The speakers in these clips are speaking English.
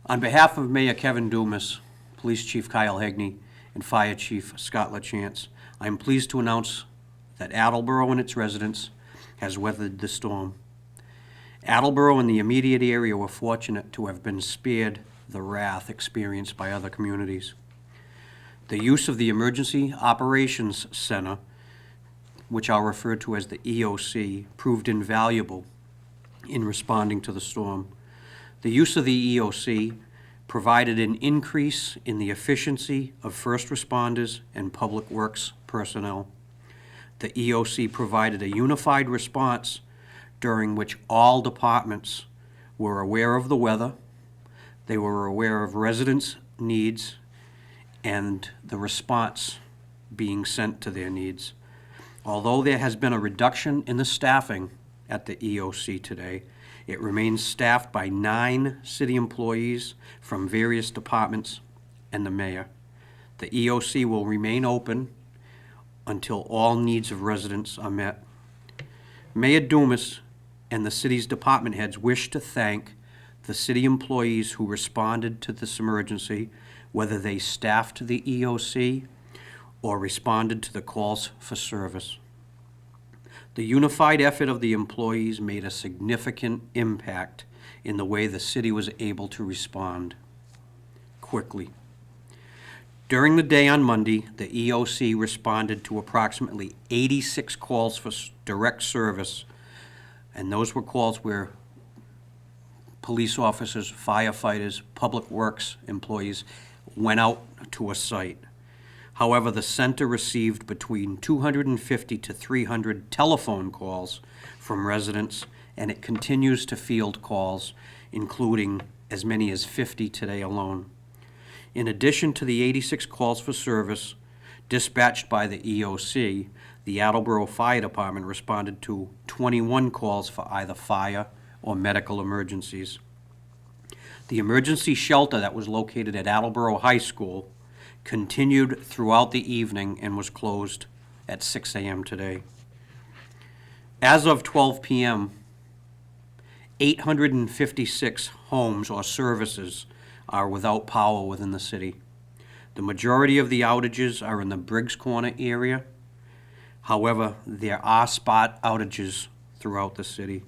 On behalf of Mayor Kevin Dumas, Police Chief Kyle Hegney, and Fire Chief Scott LaChance, I am pleased to announce that Attleboro and its residents has weathered the storm. Attleboro and the immediate area were fortunate to have been spared the wrath experienced by other communities. The use of the Emergency Operations Center, which I'll refer to as the EOC, proved invaluable in responding to the storm. The use of the EOC provided an increase in the efficiency of first responders and public works personnel. The EOC provided a unified response during which all departments were aware of the weather, they were aware of residents' needs, and the response being sent to their needs. Although there has been a reduction in the staffing at the EOC today, it remains staffed by 9 city employees from various departments and the mayor. The EOC will remain open until all needs of residents are met. Mayor Dumas and the city's department heads wish to thank the city employees who responded to this emergency, whether they staffed the EOC or responded to the calls for service. The unified effort of the employees made a significant impact in the way the city was able to respond quickly. During the day on Monday, the EOC responded to approximately 86 calls for direct service, and those were calls where police officers, firefighters, public works employees went out to a site. However, the center received between 250 to 300 telephone calls from residents, and it continues to field calls, including as many as 50 today alone. In addition to the 86 calls for service dispatched by the EOC, the Attleboro Fire Department responded to 21 calls for either fire or medical emergencies. The emergency shelter that was located at Attleboro High School continued throughout the evening and was closed at 6 a.m. today. As of 12 p.m., 856 homes or services are without power within the city. The majority of the outages are in the Briggs Corner area. However, there are spot outages throughout the city.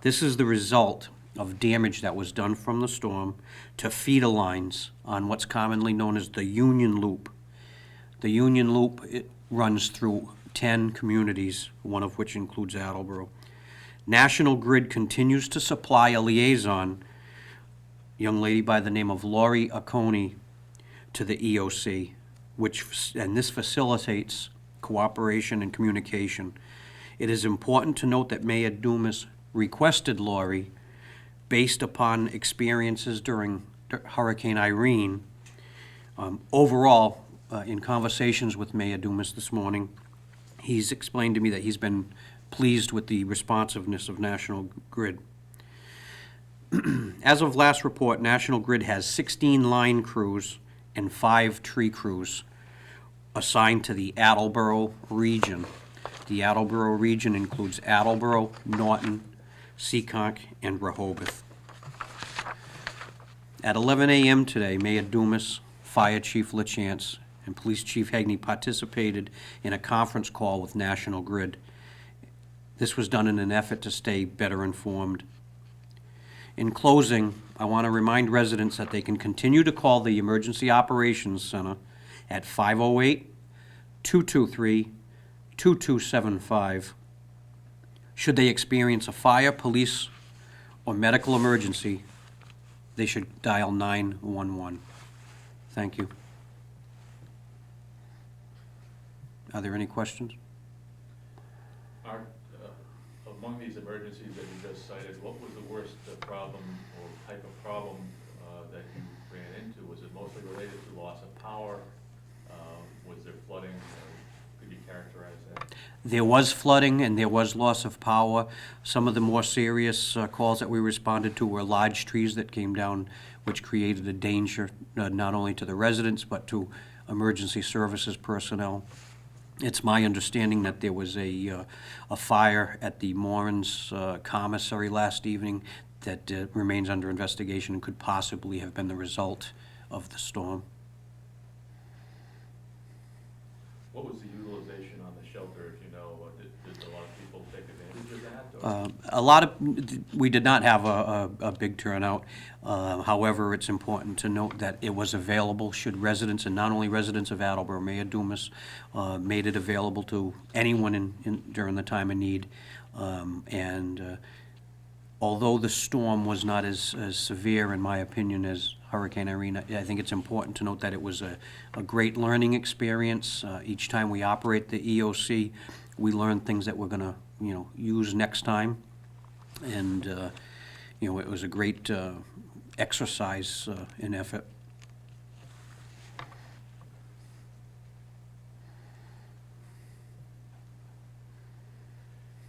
This is the result of damage that was done from the storm to feeder lines on what's commonly known as the Union Loop. The Union Loop, it runs through 10 communities, one of which includes Attleboro. National Grid continues to supply a liaison, young lady by the name of Lori Aconi, to the EOC, and this facilitates cooperation and communication. It is important to note that Mayor Dumas requested Lori based upon experiences during Hurricane Irene. Overall, in conversations with Mayor Dumas this morning, he's explained to me that he's been pleased with the responsiveness of National Grid. As of last report, National Grid has 16 line crews and 5 tree crews assigned to the Attleboro region. The Attleboro region includes Attleboro, Norton, Seekonk, and Rehoboth. At 11 a.m. today, Mayor Dumas, Fire Chief LaChance, and Police Chief Hegney participated in a conference call with National Grid. This was done in an effort to stay better informed. In closing, I want to remind residents that they can continue to call the Emergency Operations Center at 508-223-2275. Should they experience a fire, police, or medical emergency, they should dial 911. Thank you. Are there any questions? Art, among these emergencies that you just cited, what was the worst problem or type of problem that you ran into? Was it mostly related to loss of power? Was there flooding? Could you characterize that? There was flooding and there was loss of power. Some of the more serious calls that we responded to were large trees that came down, which created a danger not only to the residents but to emergency services personnel. It's my understanding that there was a fire at the Morins commissary last evening that remains under investigation and could possibly have been the result of the storm. What was the utilization on the shelter, if you know? Did a lot of people take advantage of that? Or? A lot of, we did not have a big turnout. However, it's important to note that it was available should residents, and not only residents of Attleboro, Mayor Dumas made it available to anyone during the time of need. Although the storm was not as severe, in my opinion, as Hurricane Irene, I think it's important to note that it was a great learning experience. Each time we operate the EOC, we learn things that we're going to, use next time. And, it was a great exercise in effort.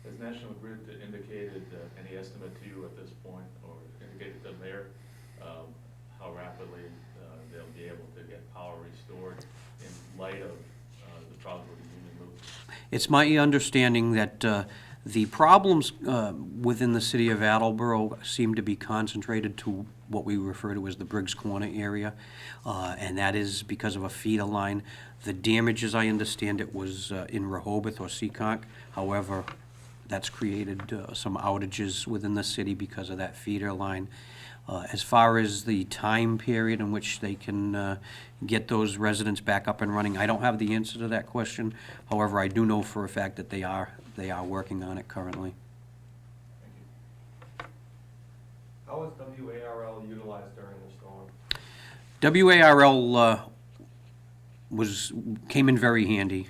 Has National Grid indicated any estimate to you at this point, or indicated to the mayor how rapidly they'll be able to get power restored in light of the problems with the union loop? It's my understanding that the problems within the city of Attleboro seem to be concentrated to what we refer to as the Briggs Corner area, and that is because of a feeder line. The damage, as I understand it, was in Rehoboth or Seekonk. However, that's created some outages within the city because of that feeder line. As far as the time period in which they can get those residents back up and running, I don't have the answer to that question. However, I do know for a fact that they are working on it currently. Thank you. How was WARL utilized during the storm? WARL came in very handy.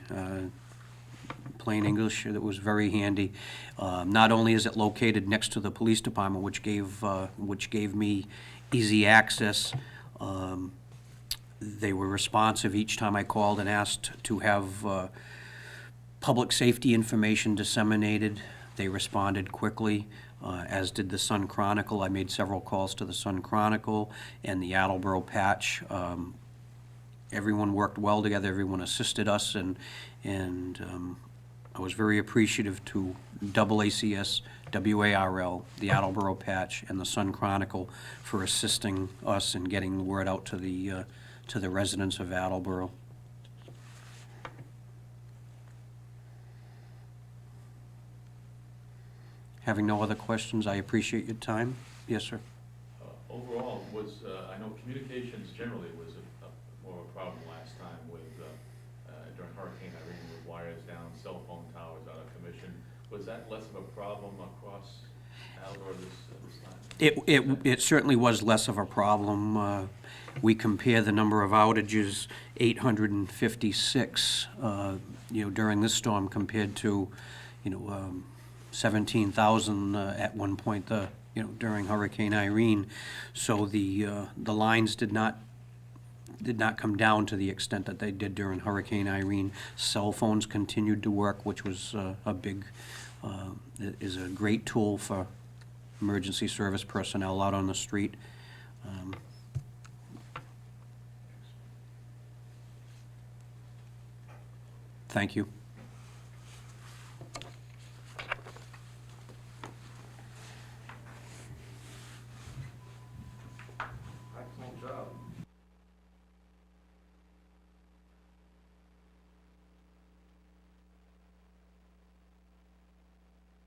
Plain English, that was very handy. Not only is it located next to the police department, which gave me easy access, they were responsive each time I called and asked to have public safety information disseminated. They responded quickly, as did the Sun Chronicle. I made several calls to the Sun Chronicle and the Attleboro Patch. Everyone worked well together. Everyone assisted us, and I was very appreciative to DoubleACS, WARL, the Attleboro Patch, and the Sun Chronicle for assisting us in getting the word out to the residents of Attleboro. Having no other questions, I appreciate your time. Yes, sir. Overall, I know communications generally was more of a problem last time with during Hurricane Irene, with wires down, cell phone towers out of commission. Was that less of a problem across Attleboro this time? It certainly was less of a problem. We compare the number of outages, 856, during this storm compared to, 17,000 at one point, during Hurricane Irene. So the lines did not come down to the extent that they did during Hurricane Irene. Cell phones continued to work, which was is a great tool for emergency service personnel out on the street. Thank you. Excellent job.